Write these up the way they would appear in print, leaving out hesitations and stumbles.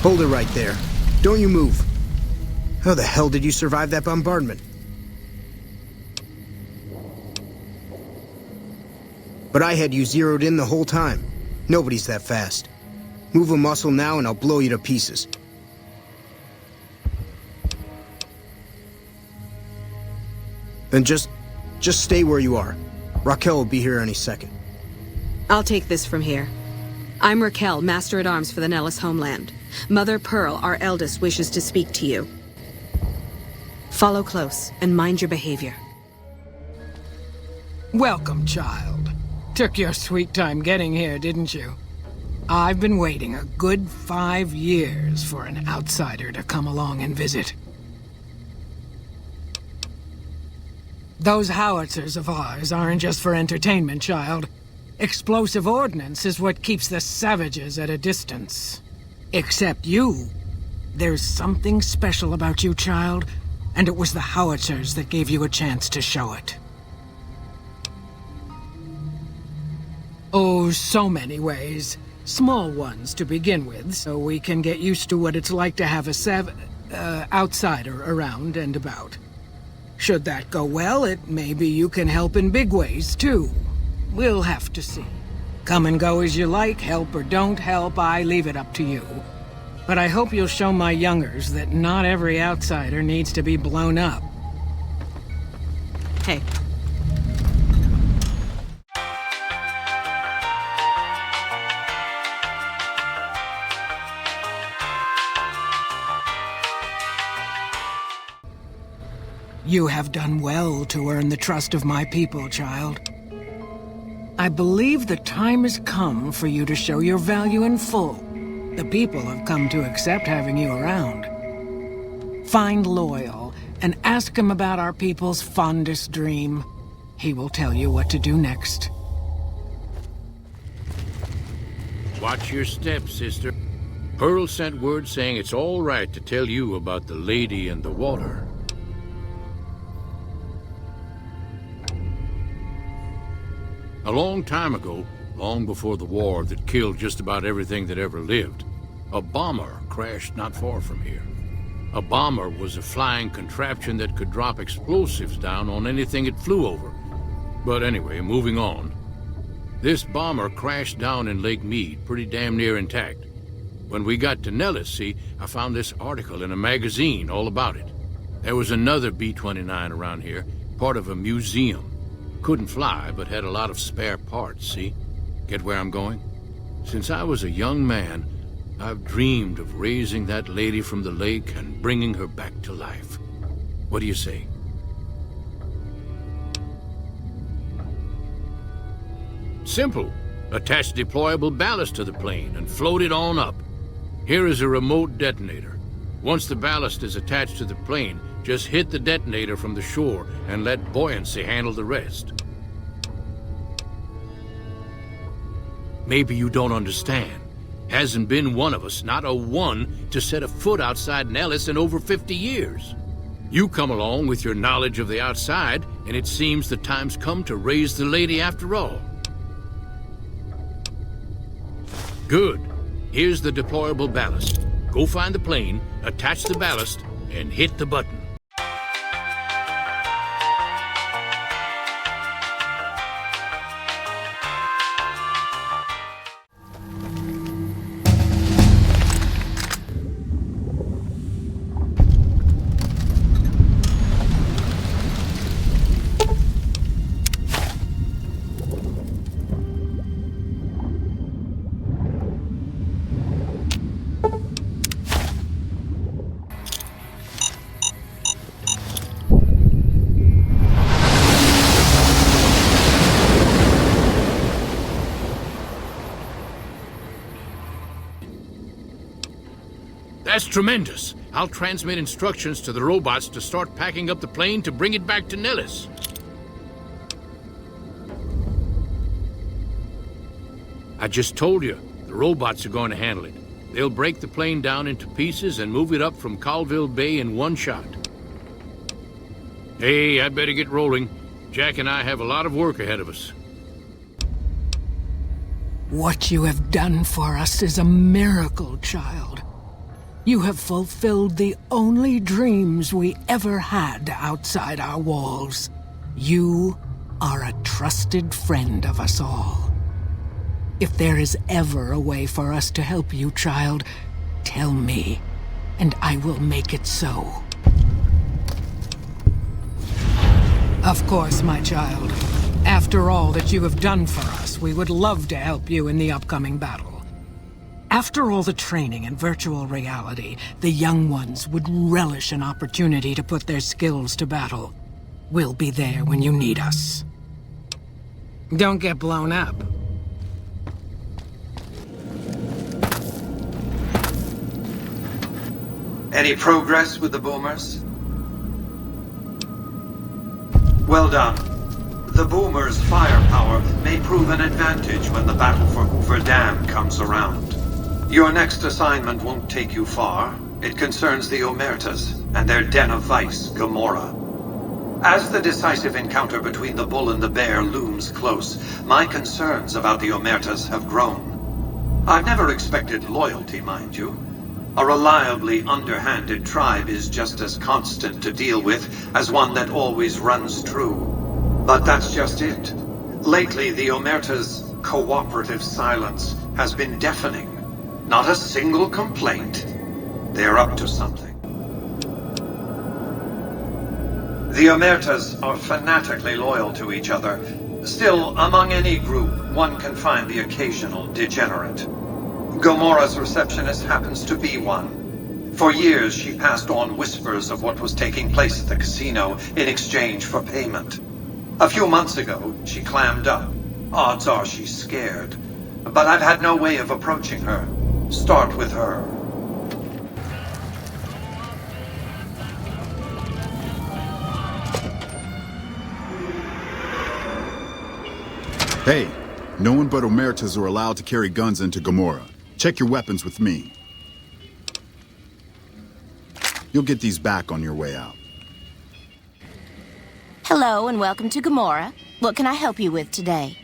Hold it right there. Don't you move. How the hell did you survive that bombardment? But I had you zeroed in the whole time. Nobody's that fast. Move a muscle now and I'll blow you to pieces. Then just stay where you are. Raquel will be here any second. I'll take this from here. I'm Raquel, Master-at-Arms for the Nellis homeland. Mother Pearl, our eldest, wishes to speak to you. Follow close and mind your behavior. Welcome, child. Took your sweet time getting here, didn't you? I've been waiting a good 5 years for an outsider to come along and visit. Those howitzers of ours aren't just for entertainment, child. Explosive ordnance is what keeps the savages at a distance. Except you. There's something special about you, child, and it was the howitzers that gave you a chance to show it. Oh, so many ways. Small ones to begin with, so we can get used to what it's like to have a outsider around and about. Should that go well, it may be you can help in big ways, too. We'll have to see. Come and go as you like, help or don't help, I leave it up to you. But I hope you'll show my youngers that not every outsider needs to be blown up. Hey. You have done well to earn the trust of my people, child. I believe the time has come for you to show your value in full. The people have come to accept having you around. Find Loyal and ask him about our people's fondest dream. He will tell you what to do next. Watch your step, sister. Pearl sent word saying it's all right to tell you about the lady in the water. A long time ago, long before the war that killed just about everything that ever lived, a bomber crashed not far from here. A bomber was a flying contraption that could drop explosives down on anything it flew over. But anyway, moving on. This bomber crashed down in Lake Mead, pretty damn near intact. When we got to Nellis, see, I found this article in a magazine all about it. There was another B-29 around here, part of a museum. Couldn't fly, but had a lot of spare parts, see? Get where I'm going? Since I was a young man, I've dreamed of raising that lady from the lake and bringing her back to life. What do you say? Simple. Attach deployable ballast to the plane and float it on up. Here is a remote detonator. Once the ballast is attached to the plane, just hit the detonator from the shore and let buoyancy handle the rest. Maybe you don't understand. Hasn't been one of us, not a one, to set a foot outside Nellis in over 50 years. You come along with your knowledge of the outside, and it seems the time's come to raise the lady after all. Good. Here's the deployable ballast. Go find the plane, attach the ballast, and hit the button. That's tremendous. I'll transmit instructions to the robots to start packing up the plane to bring it back to Nellis. I just told you, the robots are going to handle it. They'll break the plane down into pieces and move it up from Colville Bay in one shot. Hey, I better get rolling. Jack and I have a lot of work ahead of us. What you have done for us is a miracle, child. You have fulfilled the only dreams we ever had outside our walls. You are a trusted friend of us all. If there is ever a way for us to help you, child, tell me, and I will make it so. Of course, my child. After all that you have done for us, we would love to help you in the upcoming battle. After all the training in virtual reality, the young ones would relish an opportunity to put their skills to battle. We'll be there when you need us. Don't get blown up. Any progress with the boomers? Well done. The boomers' firepower may prove an advantage when the battle for Hoover Dam comes around. Your next assignment won't take you far. It concerns the Omertas and their den of vice, Gomorrah. As the decisive encounter between the bull and the bear looms close, my concerns about the Omertas have grown. I've never expected loyalty, mind you. A reliably underhanded tribe is just as constant to deal with as one that always runs true. But that's just it. Lately, the Omerta's cooperative silence has been deafening. Not a single complaint. They're up to something. The Omertas are fanatically loyal to each other. Still, among any group, one can find the occasional degenerate. Gomorrah's receptionist happens to be one. For years, she passed on whispers of what was taking place at the casino in exchange for payment. A few months ago, she clammed up. Odds are she's scared. But I've had no way of approaching her. Start with her. Hey, no one but Omertas are allowed to carry guns into Gomorrah. Check your weapons with me. You'll get these back on your way out. Hello and welcome to Gomorrah. What can I help you with today?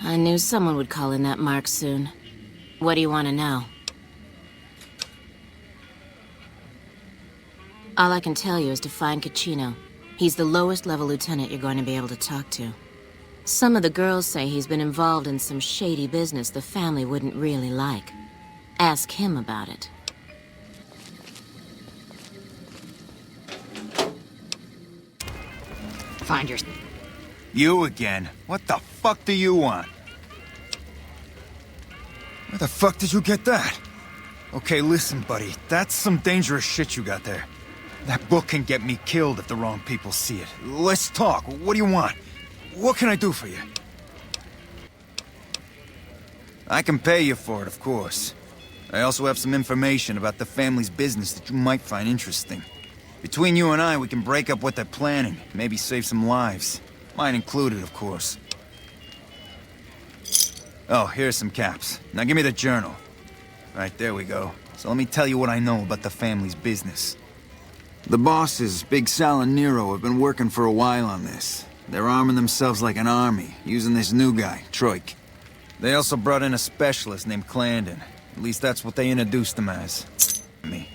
I knew someone would call in that mark soon. What do you want to know? All I can tell you is to find Caccino. He's the lowest level lieutenant you're going to be able to talk to. Some of the girls say he's been involved in some shady business the family wouldn't really like. Ask him about it. Find your... You again? What the fuck do you want? Where the fuck did you get that? Okay, listen, buddy. That's some dangerous shit you got there. That book can get me killed if the wrong people see it. Let's talk. What do you want? What can I do for you? I can pay you for it, of course. I also have some information about the family's business that you might find interesting. Between you and I, we can break up what they're planning, maybe save some lives. Mine included, of course. Oh, here's some caps. Now give me the journal. Right, there we go. So let me tell you what I know about the family's business. The bosses, Big Sal and Nero, have been working for a while on this. They're arming themselves like an army, using this new guy, Troik. They also brought in a specialist named Clandon. At least that's what they introduced him as. Me.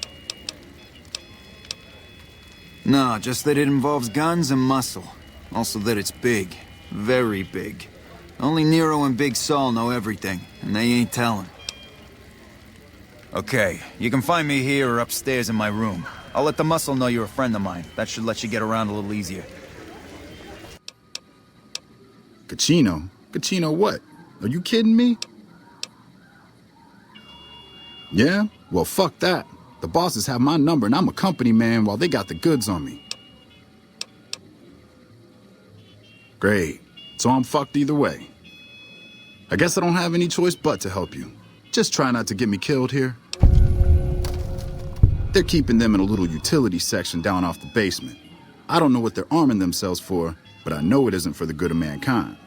No, just that it involves guns and muscle. Also that it's big. Very big. Only Nero and Big Saul know everything, and they ain't telling. Okay, you can find me here or upstairs in my room. I'll let the muscle know you're a friend of mine. That should let you get around a little easier. Caccino? Caccino what? Are you kidding me? Yeah? Well, fuck that. The bosses have my number and I'm a company man while they got the goods on me. Great. So I'm fucked either way. I guess I don't have any choice but to help you. Just try not to get me killed here. They're keeping them in a little utility section down off the basement. I don't know what they're arming themselves for, but I know it isn't for the good of mankind.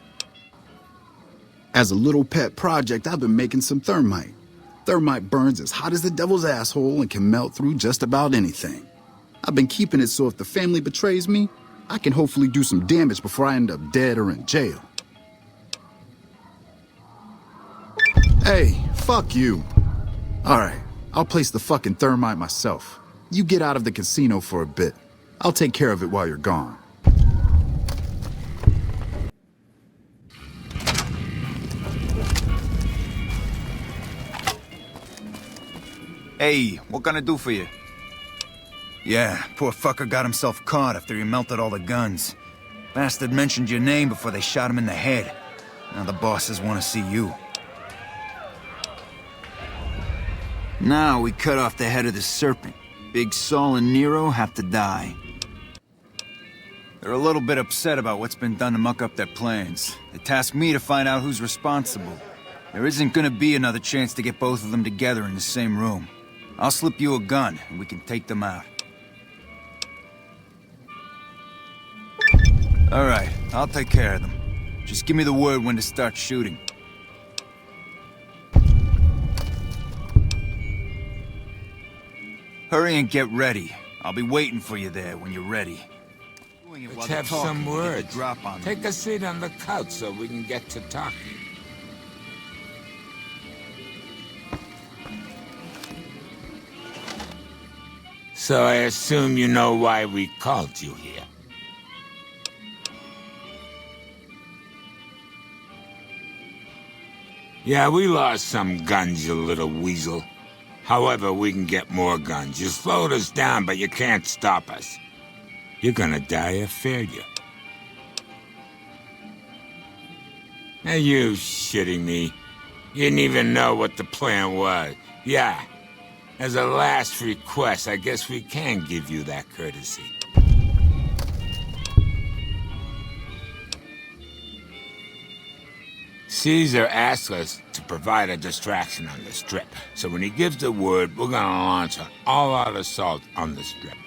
As a little pet project, I've been making some thermite. Thermite burns as hot as the devil's asshole and can melt through just about anything. I've been keeping it so if the family betrays me, I can hopefully do some damage before I end up dead or in jail. Hey, fuck you. Alright, I'll place the fucking thermite myself. You get out of the casino for a bit. I'll take care of it while you're gone. Hey, what can I do for you? Yeah, poor fucker got himself caught after he melted all the guns. Bastard mentioned your name before they shot him in the head. Now the bosses want to see you. Now we cut off the head of the serpent. Big Saul and Nero have to die. They're a little bit upset about what's been done to muck up their plans. They tasked me to find out who's responsible. There isn't gonna be another chance to get both of them together in the same room. I'll slip you a gun, and we can take them out. Alright, I'll take care of them. Just give me the word when to start shooting. Hurry and get ready. I'll be waiting for you there when you're ready. Let's have some words. Take a seat on the couch so we can get to talking. So I assume you know why we called you here. Yeah, we lost some guns, you little weasel. However, we can get more guns. You slowed us down, but you can't stop us. You're gonna die, I feared you. Are you shitting me? You didn't even know what the plan was. Yeah. As a last request, I guess we can give you that courtesy. Caesar asked us to provide a distraction on the Strip, so when he gives the word, we're gonna launch an all-out assault on the Strip.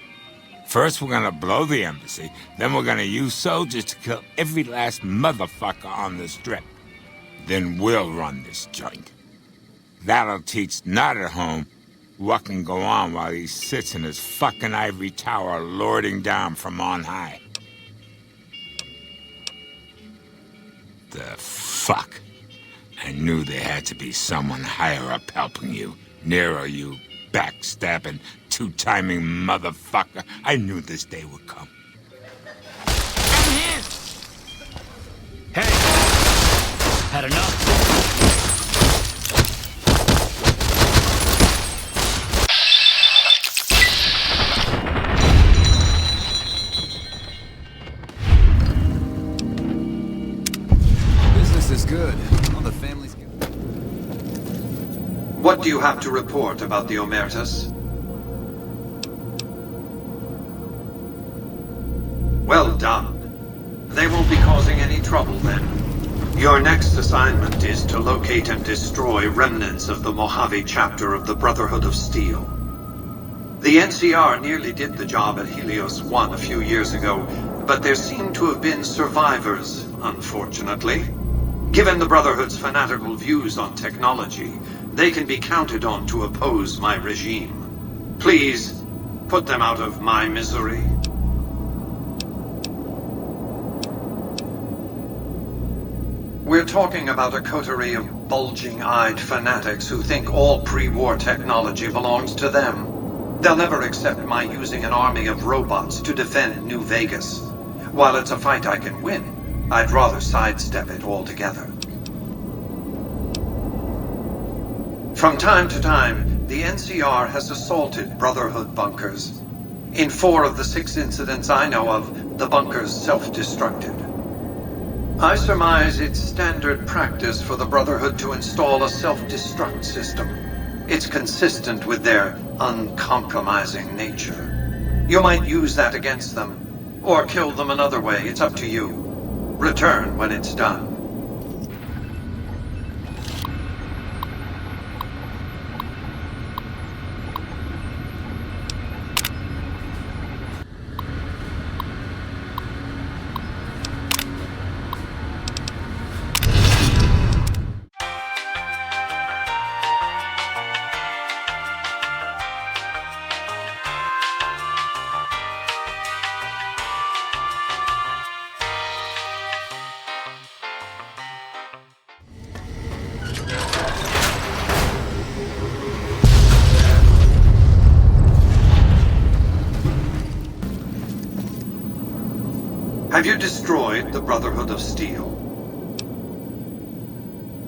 First, we're gonna blow the embassy, then we're gonna use soldiers to kill every last motherfucker on the Strip. Then we'll run this joint. That'll teach not at home what can go on while he sits in his fucking ivory tower lording down from on high. The fuck? I knew there had to be someone higher up helping you. Nero, you backstabbing, two-timing motherfucker. I knew this day would come. Come here! Hey! Had enough? Business is good. All the families get... What do you have to report about the Omertas? Well done. They won't be causing any trouble then. Your next assignment is to locate and destroy remnants of the Mojave chapter of the Brotherhood of Steel. The NCR nearly did the job at Helios 1 a few years ago, but there seem to have been survivors, unfortunately. Given the Brotherhood's fanatical views on technology, they can be counted on to oppose my regime. Please, put them out of my misery. We're talking about a coterie of bulging-eyed fanatics who think all pre-war technology belongs to them. They'll never accept my using an army of robots to defend New Vegas. While it's a fight I can win, I'd rather sidestep it altogether. From time to time, the NCR has assaulted Brotherhood bunkers. In 4 of the 6 incidents I know of, the bunkers self-destructed. I surmise it's standard practice for the Brotherhood to install a self-destruct system. It's consistent with their uncompromising nature. You might use that against them, or kill them another way, it's up to you. Return when it's done. Have you destroyed the Brotherhood of Steel?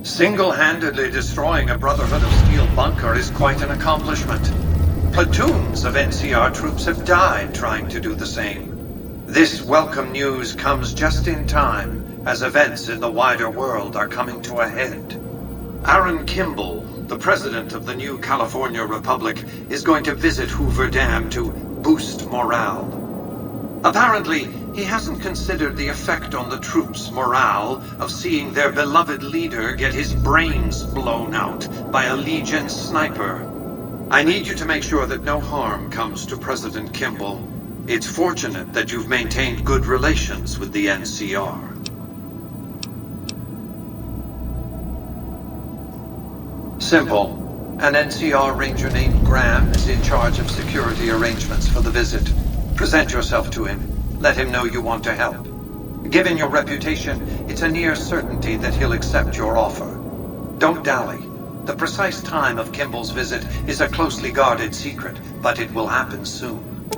Single-handedly destroying a Brotherhood of Steel bunker is quite an accomplishment. Platoons of NCR troops have died trying to do the same. This welcome news comes just in time, as events in the wider world are coming to a head. Aaron Kimball, the president of the new California Republic, is going to visit Hoover Dam to boost morale. Apparently, he hasn't considered the effect on the troops' morale of seeing their beloved leader get his brains blown out by a Legion sniper. I need you to make sure that no harm comes to President Kimball. It's fortunate that you've maintained good relations with the NCR. Simple. An NCR ranger named Graham is in charge of security arrangements for the visit. Present yourself to him. Let him know you want to help. Given your reputation, it's a near certainty that he'll accept your offer. Don't dally. The precise time of Kimball's visit is a closely guarded secret, but it will happen soon.